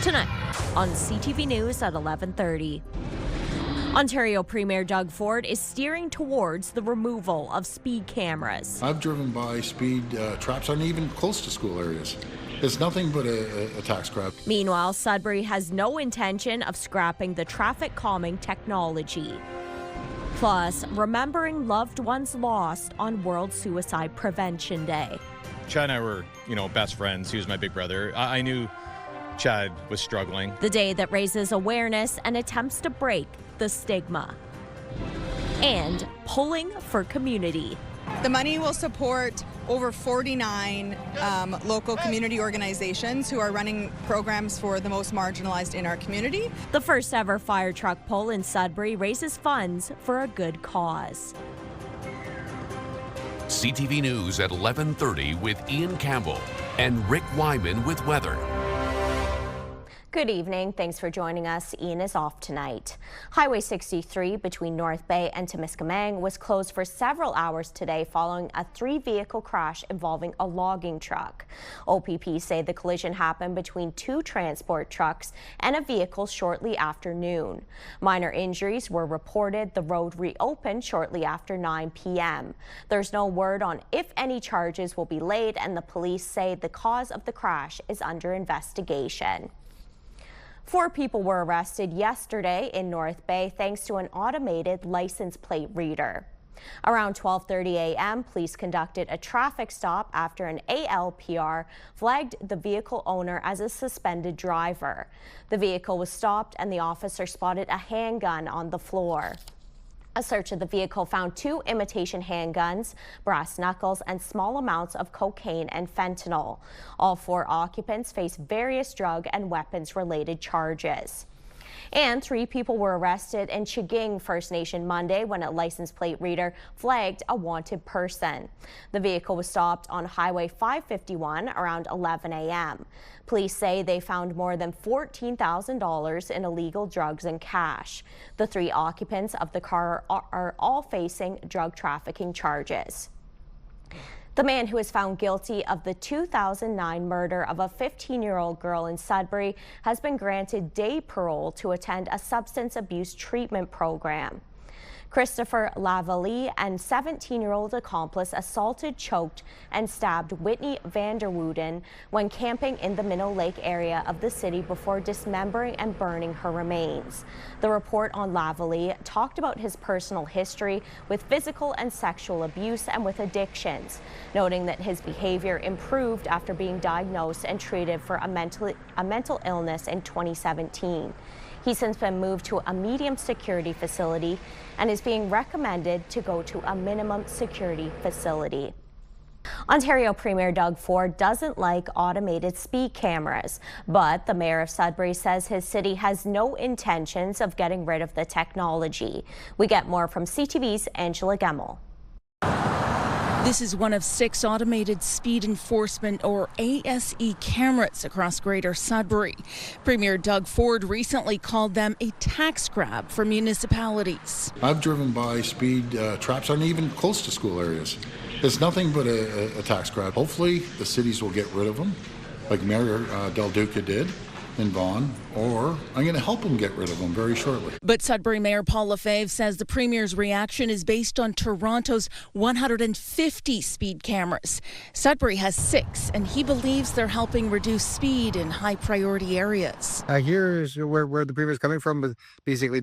Tonight on CTV News at 11:30. Ontario Premier Doug Ford is steering towards the removal of speed cameras. I've driven by speed traps aren't even close to school areas. It's nothing but a tax grab. Meanwhile, Sudbury has no intention of scrapping the traffic calming technology. Plus, remembering loved ones lost on World Suicide Prevention Day. Chad and I were, best friends. He was my big brother. I knew Chad was struggling. The day that raises awareness and attempts to break the stigma. And pulling for community. The money will support over 49 local community organizations who are running programs for the most marginalized in our community. The first ever fire truck pull in Sudbury raises funds for a good cause. CTV News at 11:30 with Ian Campbell and Rick Wyman with weather. Good evening. Thanks for joining us. Ian is off tonight. Highway 63 between North Bay and Timiskaming was closed for several hours today following a 3-vehicle crash involving a logging truck. OPP say the collision happened between 2 transport trucks and a vehicle shortly after noon. Minor injuries were reported. The road reopened shortly after 9 p.m. There's no word on if any charges will be laid, and the police say the cause of the crash is under investigation. 4 people were arrested yesterday in North Bay thanks to an automated license plate reader. Around 12:30 a.m., police conducted a traffic stop after an ALPR flagged the vehicle owner as a suspended driver. The vehicle was stopped and the officer spotted a handgun on the floor. A search of the vehicle found 2 imitation handguns, brass knuckles, and small amounts of cocaine and fentanyl. All 4 occupants face various drug and weapons-related charges. And 3 people were arrested in Chaging First Nation Monday when a license plate reader flagged a wanted person. The vehicle was stopped on Highway 551 around 11 a.m. Police say they found more than $14,000 in illegal drugs and cash. The 3 occupants of the car are all facing drug trafficking charges. The man who was found guilty of the 2009 murder of a 15-year-old girl in Sudbury has been granted day parole to attend a substance abuse treatment program. Christopher Lavalley and 17-year-old accomplice assaulted, choked, and stabbed Whitney Vanderwooden when camping in the Minnow Lake area of the city before dismembering and burning her remains. The report on Lavalley talked about his personal history with physical and sexual abuse and with addictions, noting that his behavior improved after being diagnosed and treated for a mental illness in 2017. He's since been moved to a medium security facility and is being recommended to go to a minimum security facility. Ontario Premier Doug Ford doesn't like automated speed cameras, but the mayor of Sudbury says his city has no intentions of getting rid of the technology. We get more from CTV's Angela Gemmell. This is one of 6 automated speed enforcement or ASE cameras across Greater Sudbury. Premier Doug Ford recently called them a tax grab for municipalities. I've driven by speed traps aren't even close to school areas. It's nothing but a tax grab. Hopefully the cities will get rid of them, like Mayor Del Duca did in Vaughan, or I'm going to help them get rid of them very shortly. But Sudbury Mayor Paul Lefebvre says the Premier's reaction is based on Toronto's 150 speed cameras. Sudbury has 6, and he believes they're helping reduce speed in high-priority areas. Here's where the Premier's coming from, but basically,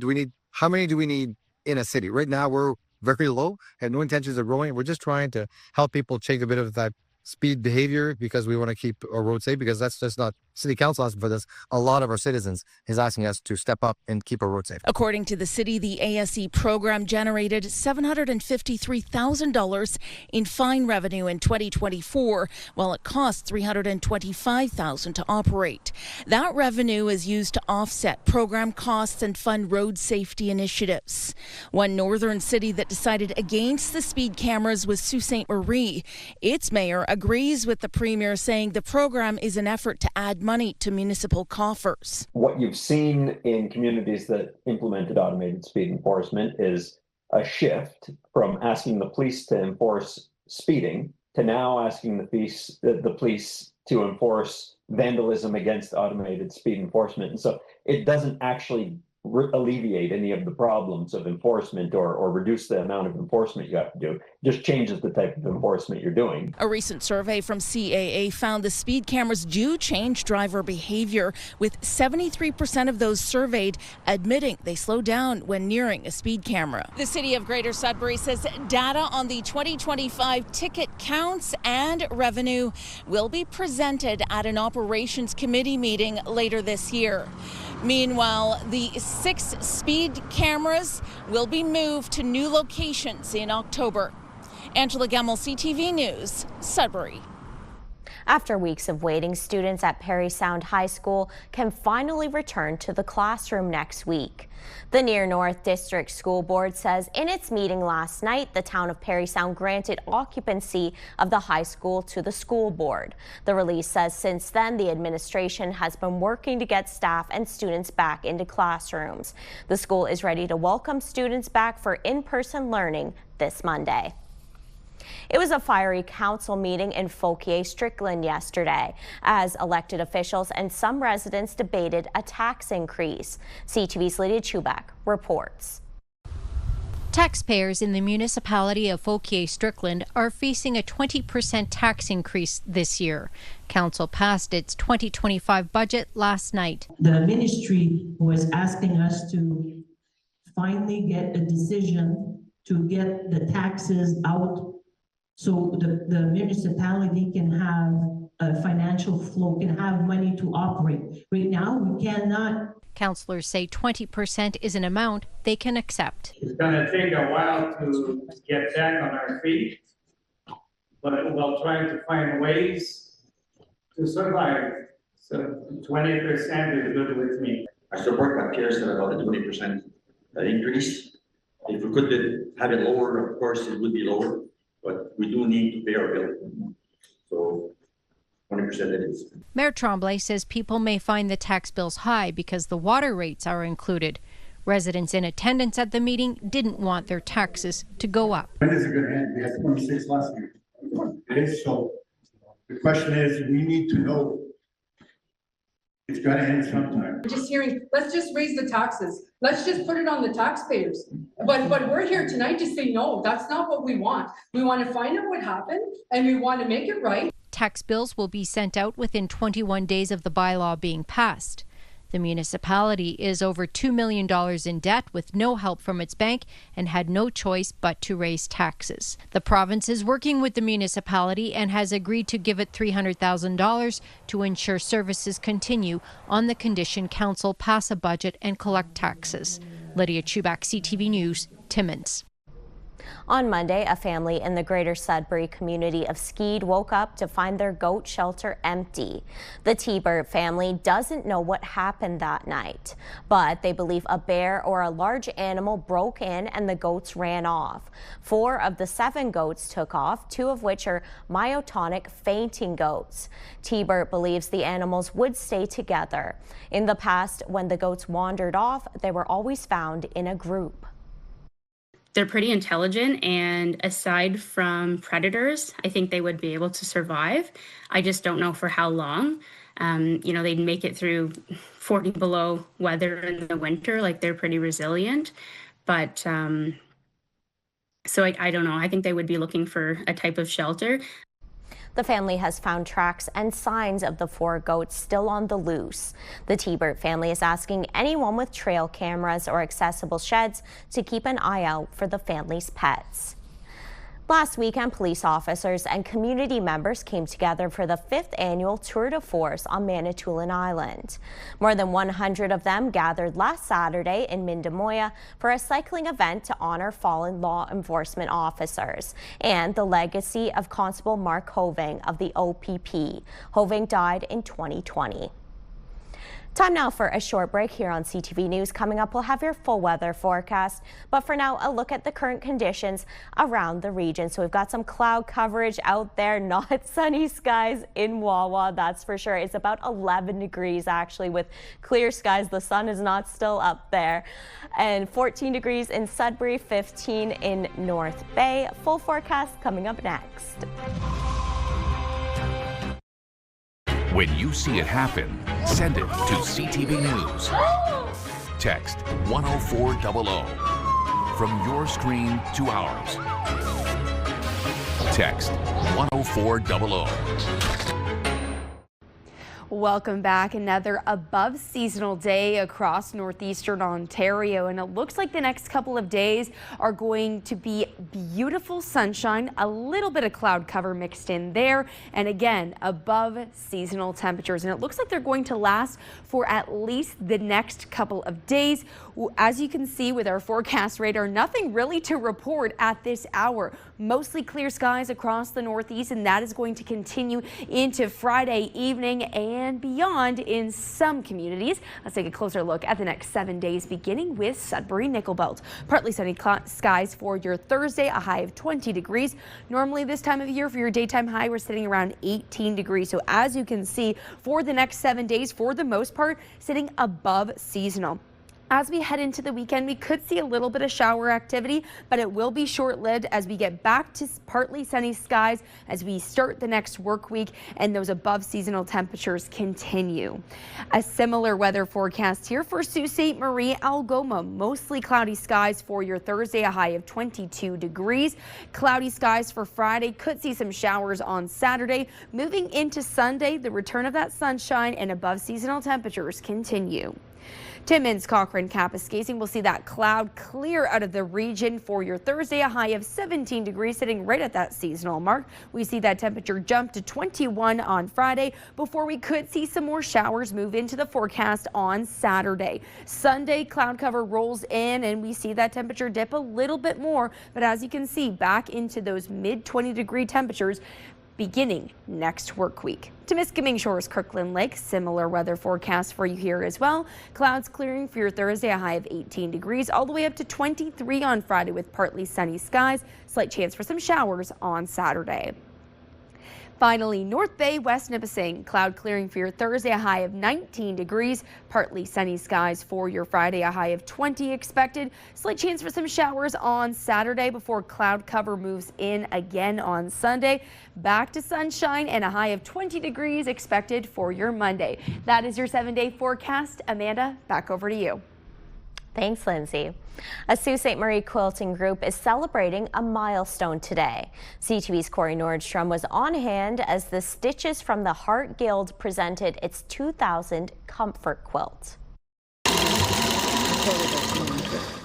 how many do we need in a city? Right now, we're very low, and no intentions of growing. We're just trying to help people change a bit of that speed behavior because we want to keep our roads safe, because that's just not City Council asking for this. A lot of our citizens is asking us to step up and keep our roads safe. According to the city, the ASE program generated $753,000 in fine revenue in 2024, while it cost $325,000 to operate. That revenue is used to offset program costs and fund road safety initiatives. One northern city that decided against the speed cameras was Sault Ste. Marie. Its mayor agrees with the Premier, saying the program is an effort to add money to municipal coffers. What you've seen in communities that implemented automated speed enforcement is a shift from asking the police to enforce speeding to now asking the police to enforce vandalism against automated speed enforcement. And so it doesn't actually alleviate any of the problems of enforcement or reduce the amount of enforcement you have to do. It just changes the type of enforcement you're doing. A recent survey from CAA found the speed cameras do change driver behavior, with 73% of those surveyed admitting they slow down when nearing a speed camera. The city of Greater Sudbury says data on the 2025 ticket counts and revenue will be presented at an operations committee meeting later this year. Meanwhile, the 6 speed cameras will be moved to new locations in October. Angela Gemmel, CTV News, Sudbury. After weeks of waiting, students at Parry Sound High School can finally return to the classroom next week. The Near North District School Board says in its meeting last night, the town of Parry Sound granted occupancy of the high school to the school board. The release says since then, the administration has been working to get staff and students back into classrooms. The school is ready to welcome students back for in-person learning this Monday. It was a fiery council meeting in Fauquier-Strickland yesterday as elected officials and some residents debated a tax increase. CTV's Lydia Chubak reports. Taxpayers in the municipality of Fauquier-Strickland are facing a 20% tax increase this year. Council passed its 2025 budget last night. The ministry was asking us to finally get a decision to get the taxes out so the municipality can have a financial flow, can have money to operate. Right now, we cannot. Councillors say 20% is an amount they can accept. It's going to take a while to get back on our feet, but we'll try to find ways to survive. So 20% is good with me. I support what Pierre said about the 20% increase. If we could have it lower, of course, it would be lower. But we do need to pay our bill. So 20% it is. Mayor Tremblay says people may find the tax bills high because the water rates are included. Residents in attendance at the meeting didn't want their taxes to go up. When is it going to end? We had 26 last year. It is so. The question is, we need to know it's going to end sometime. Just hearing, let's just raise the taxes. Let's just put it on the taxpayers. But we're here tonight to say, no, that's not what we want. We want to find out what happened and we want to make it right. Tax bills will be sent out within 21 days of the bylaw being passed. The municipality is over $2 million in debt with no help from its bank and had no choice but to raise taxes. The province is working with the municipality and has agreed to give it $300,000 to ensure services continue on the condition council pass a budget and collect taxes. Lydia Chubak, CTV News, Timmins. On Monday, a family in the Greater Sudbury community of Skeed woke up to find their goat shelter empty. The T-Bird family doesn't know what happened that night, but they believe a bear or a large animal broke in and the goats ran off. 4 of the 7 goats took off, 2 of which are myotonic fainting goats. T-Bird believes the animals would stay together. In the past, when the goats wandered off, they were always found in a group. They're pretty intelligent, and aside from predators, I think they would be able to survive. I just don't know for how long. They'd make it through 40 below weather in the winter, like they're pretty resilient. But so I don't know. I think they would be looking for a type of shelter. The family has found tracks and signs of the 4 goats still on the loose. The T-Bird family is asking anyone with trail cameras or accessible sheds to keep an eye out for the family's pets. Last weekend, police officers and community members came together for the 5th annual Tour de Force on Manitoulin Island. More than 100 of them gathered last Saturday in Mindemoya for a cycling event to honor fallen law enforcement officers and the legacy of Constable Mark Hoving of the OPP. Hoving died in 2020. Time now for a short break here on CTV News. Coming up, we'll have your full weather forecast. But for now, a look at the current conditions around the region. So we've got some cloud coverage out there, not sunny skies in Wawa, that's for sure. It's about 11 degrees actually with clear skies. The sun is not still up there. And 14 degrees in Sudbury, 15 in North Bay. Full forecast coming up next. When you see it happen, send it to CTV News. Text 10400. From your screen to ours. Text 10400. Welcome back. Another above seasonal day across northeastern Ontario, and it looks like the next couple of days are going to be beautiful sunshine, a little bit of cloud cover mixed in there, and again above seasonal temperatures, and it looks like they're going to last for at least the next couple of days. As you can see with our forecast radar, nothing really to report at this hour. Mostly clear skies across the northeast, and that is going to continue into Friday evening and beyond in some communities. Let's take a closer look at the next 7 days, beginning with Sudbury Nickel Belt. Partly sunny skies for your Thursday, a high of 20 degrees. Normally this time of year for your daytime high, we're sitting around 18 degrees. So as you can see, for the next 7 days, for the most part, sitting above seasonal. As we head into the weekend, we could see a little bit of shower activity, but it will be short-lived as we get back to partly sunny skies as we start the next work week and those above seasonal temperatures continue. A similar weather forecast here for Sault Ste. Marie, Algoma. Mostly cloudy skies for your Thursday, a high of 22 degrees. Cloudy skies for Friday. Could see some showers on Saturday. Moving into Sunday, the return of that sunshine and above seasonal temperatures continue. Timmins, Cochrane, Kapuskasing will see that cloud clear out of the region for your Thursday, a high of 17 degrees, sitting right at that seasonal mark. We see that temperature jump to 21 on Friday before we could see some more showers move into the forecast on Saturday. Sunday, cloud cover rolls in and we see that temperature dip a little bit more, but as you can see, back into those mid 20-degree temperatures beginning next work week. Timiskaming Shores, Kirkland Lake, similar weather forecast for you here as well. Clouds clearing for your Thursday, a high of 18 degrees, all the way up to 23 on Friday with partly sunny skies. Slight chance for some showers on Saturday. Finally, North Bay, West Nipissing, cloud clearing for your Thursday, a high of 19 degrees, partly sunny skies for your Friday, a high of 20 expected. Slight chance for some showers on Saturday before cloud cover moves in again on Sunday. Back to sunshine and a high of 20 degrees expected for your Monday. That is your 7-day forecast. Amanda, back over to you. Thanks, Lindsay. A Sault Ste. Marie quilting group is celebrating a milestone today. CTV's Corey Nordstrom was on hand as the Stitches from the Heart Guild presented its 2000 comfort quilt.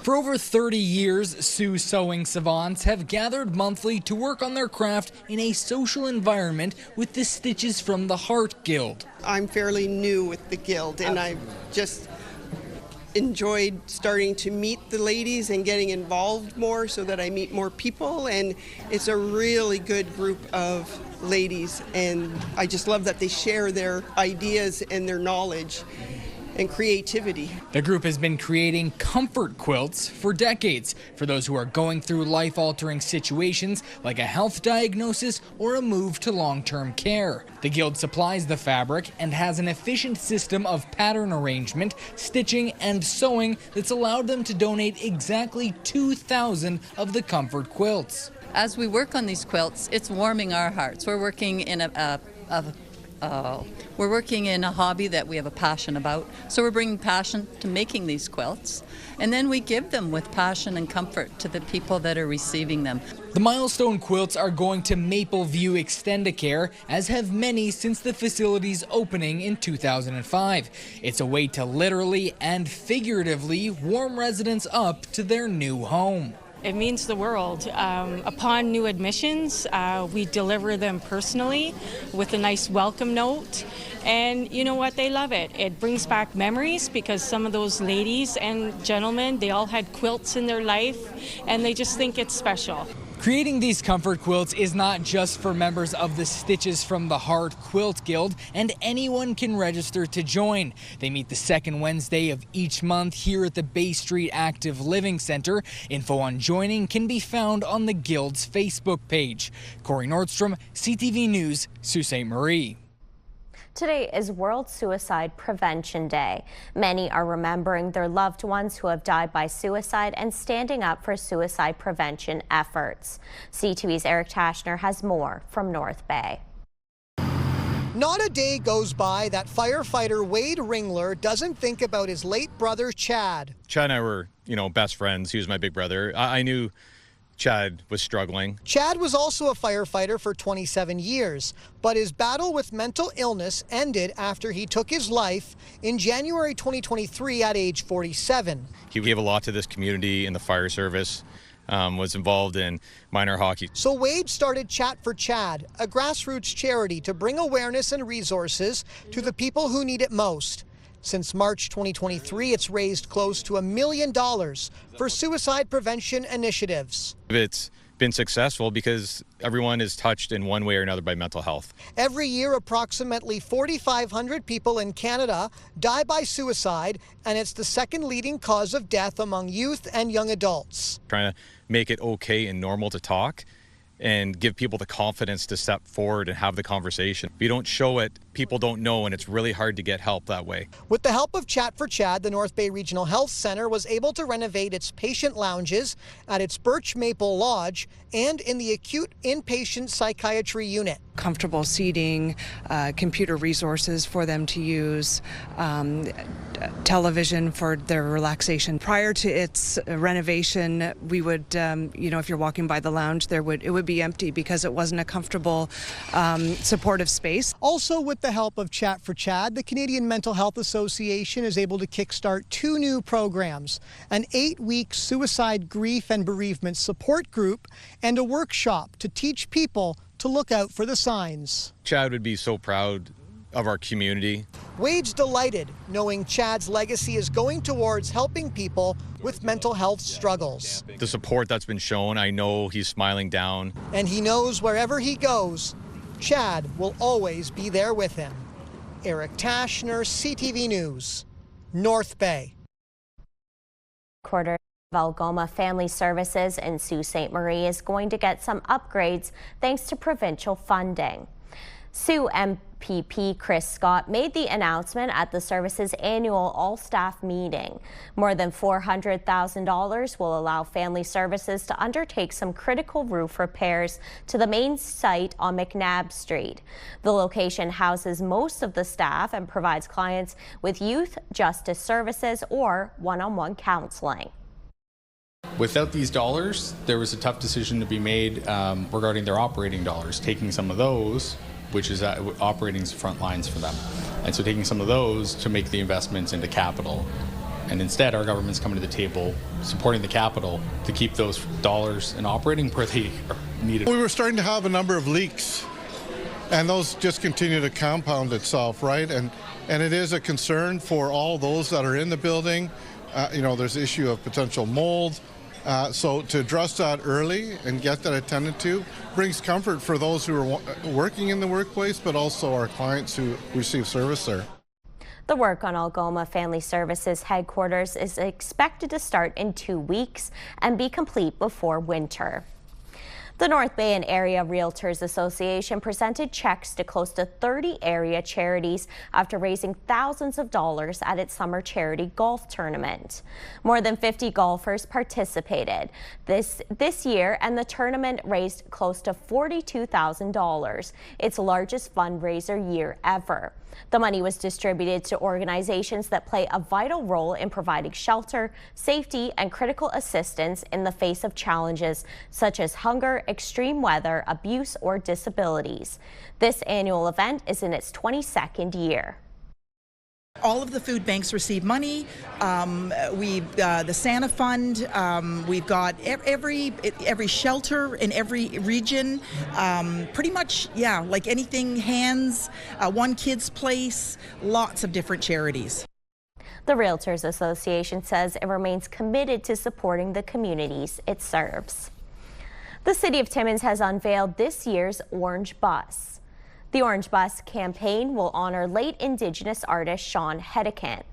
For over 30 years, Sioux sewing savants have gathered monthly to work on their craft in a social environment with the Stitches from the Heart Guild. I'm fairly new with the Guild, and I've just enjoyed starting to meet the ladies and getting involved more so that I meet more people, and it's a really good group of ladies, and I just love that they share their ideas and their knowledge and creativity. The group has been creating comfort quilts for decades for those who are going through life-altering situations like a health diagnosis or a move to long-term care. The Guild supplies the fabric and has an efficient system of pattern arrangement, stitching, and sewing that's allowed them to donate exactly 2,000 of the comfort quilts. As we work on these quilts, it's warming our hearts. We're working in we're working in a hobby that we have a passion about, so we're bringing passion to making these quilts, and then we give them with passion and comfort to the people that are receiving them. The milestone quilts are going to Mapleview Extendicare, as have many since the facility's opening in 2005. It's a way to literally and figuratively warm residents up to their new home. It means the world. Upon new admissions, we deliver them personally with a nice welcome note. And you know what? They love it. It brings back memories because some of those ladies and gentlemen, they all had quilts in their life and they just think it's special. Creating these comfort quilts is not just for members of the Stitches from the Heart Quilt Guild, and anyone can register to join. They meet the second Wednesday of each month here at the Bay Street Active Living Center. Info on joining can be found on the Guild's Facebook page. Corey Nordstrom, CTV News, Sault Ste. Marie. Today is World Suicide Prevention Day. Many are remembering their loved ones who have died by suicide and standing up for suicide prevention efforts. CTV's Eric Tashner has more from North Bay. Not a day goes by that firefighter Wade Ringler doesn't think about his late brother, Chad. Chad and I were, best friends. He was my big brother. I knew Chad was struggling. Chad was also a firefighter for 27 years, but his battle with mental illness ended after he took his life in January 2023 at age 47. He gave a lot to this community in the fire service, was involved in minor hockey. So Wade started Chat for Chad, a grassroots charity to bring awareness and resources to the people who need it most. Since March 2023, it's raised close to $1 million for suicide prevention initiatives. It's been successful because everyone is touched in one way or another by mental health. Every year, approximately 4,500 people in Canada die by suicide, and it's the second leading cause of death among youth and young adults. Trying to make it okay and normal to talk and give people the confidence to step forward and have the conversation. If you don't show it, people don't know, and it's really hard to get help that way. With the help of Chat for Chad, the North Bay Regional Health Centre was able to renovate its patient lounges at its Birch Maple Lodge and in the acute inpatient psychiatry unit. Comfortable seating, computer resources for them to use, television for their relaxation. Prior to its renovation, we would, if you're walking by the lounge, it would be empty because it wasn't a comfortable, supportive space. Also, with the help of Chat for Chad, the Canadian Mental Health Association is able to kickstart 2 new programs, an 8-week suicide, grief and bereavement support group, and a workshop to teach people to look out for the signs. Chad would be so proud of our community. Wade's delighted knowing Chad's legacy is going towards helping people with mental health struggles. The support that's been shown, I know he's smiling down. And he knows wherever he goes, Chad will always be there with him. Eric Tashner, CTV News, North Bay. Quarter of Algoma Family Services in Sault Ste. Marie is going to get some upgrades thanks to provincial funding. Sault MPP Chris Scott made the announcement at the service's annual all-staff meeting. More than $400,000 will allow Family Services to undertake some critical roof repairs to the main site on McNabb Street. The location houses most of the staff and provides clients with youth justice services or one-on-one counseling. Without these dollars, there was a tough decision to be made regarding their operating dollars, taking some of those, which is operating front lines for them. And so taking some of those to make the investments into capital. And instead, our government's coming to the table, supporting the capital to keep those dollars in operating where they are needed. We were starting to have a number of leaks, and those just continue to compound itself, right? And it is a concern for all those that are in the building. There's the issue of potential mold. So to address that early and get that attended to brings comfort for those who are working in the workplace, but also our clients who receive service there. The work on Algoma Family Services headquarters is expected to start in 2 weeks and be complete before winter. The North Bay and Area Realtors Association presented checks to close to 30 area charities after raising thousands of dollars at its summer charity golf tournament. More than 50 golfers participated this year, and the tournament raised close to $42,000, its largest fundraiser year ever. The money was distributed to organizations that play a vital role in providing shelter, safety, and critical assistance in the face of challenges such as hunger, extreme weather, abuse, or disabilities. This annual event is in its 22nd year. All of the food banks receive money. The Santa Fund. We've got every shelter in every region. Pretty much, yeah, like anything, hands, One Kid's Place, lots of different charities. The Realtors Association says it remains committed to supporting the communities it serves. The City of Timmins has unveiled this year's Orange Bus. The Orange Bus campaign will honor late Indigenous artist Sean Hedican.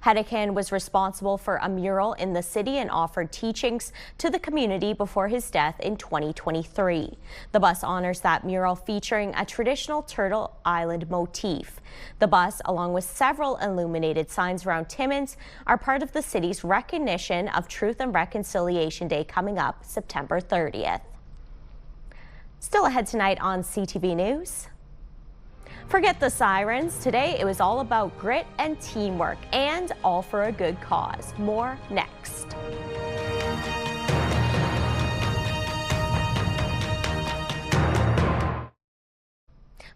Hedican was responsible for a mural in the city and offered teachings to the community before his death in 2023. The bus honors that mural featuring a traditional Turtle Island motif. The bus, along with several illuminated signs around Timmins, are part of the city's recognition of Truth and Reconciliation Day coming up September 30th. Still ahead tonight on CTV News. Forget the sirens. Today it was all about grit and teamwork, and all for a good cause. More next.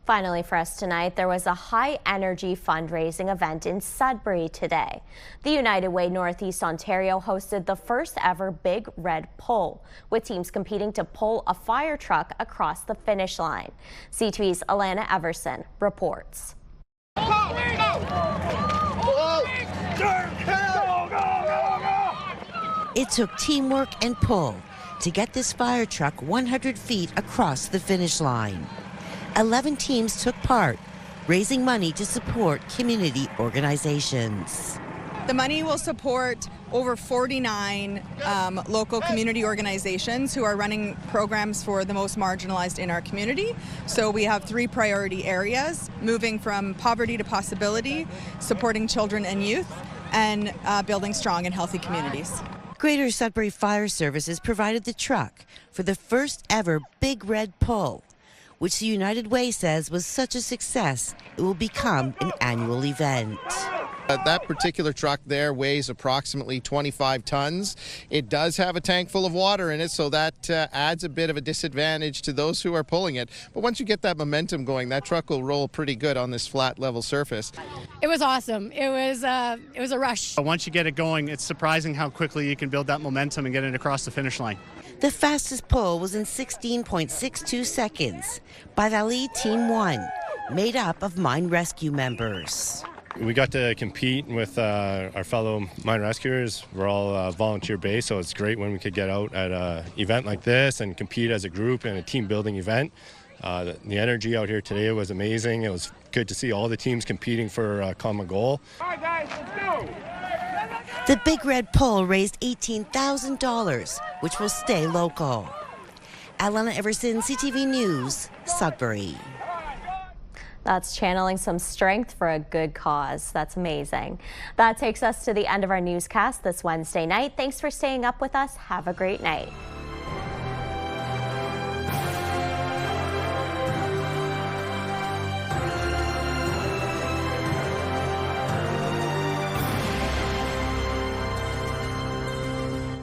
Finally for us tonight, there was a high-energy fundraising event in Sudbury today. The United Way Northeast Ontario hosted the first ever Big Red Pull, with teams competing to pull a fire truck across the finish line. CTV's Alana Everson reports. It took teamwork and pull to get this fire truck 100 feet across the finish line. 11 teams took part, raising money to support community organizations. The money will support over 49 local community organizations who are running programs for the most marginalized in our community. So we have 3 priority areas, moving from poverty to possibility, supporting children and youth, and building strong and healthy communities. Greater Sudbury Fire Services provided the truck for the first ever Big Red Pull, which the United Way says was such a success it will become an annual event. That particular truck there weighs approximately 25 tons. It does have a tank full of water in it, so that adds a bit of a disadvantage to those who are pulling it. But once you get that momentum going, that truck will roll pretty good on this flat level surface. It was awesome. It was a rush. Once you get it going, it's surprising how quickly you can build that momentum and get it across the finish line. The fastest pull was in 16.62 seconds by the lead Team 1, made up of mine rescue members. We got to compete with our fellow mine rescuers. We're all volunteer-based, so it's great when we could get out at an event like this and compete as a group in a team-building event. The energy out here today was amazing. It was good to see all the teams competing for a common goal. All right, guys, let's go! The Big Red Pull raised $18,000, which will stay local. Alana Everson, CTV News, Sudbury. That's channeling some strength for a good cause. That's amazing. That takes us to the end of our newscast this Wednesday night. Thanks for staying up with us. Have a great night.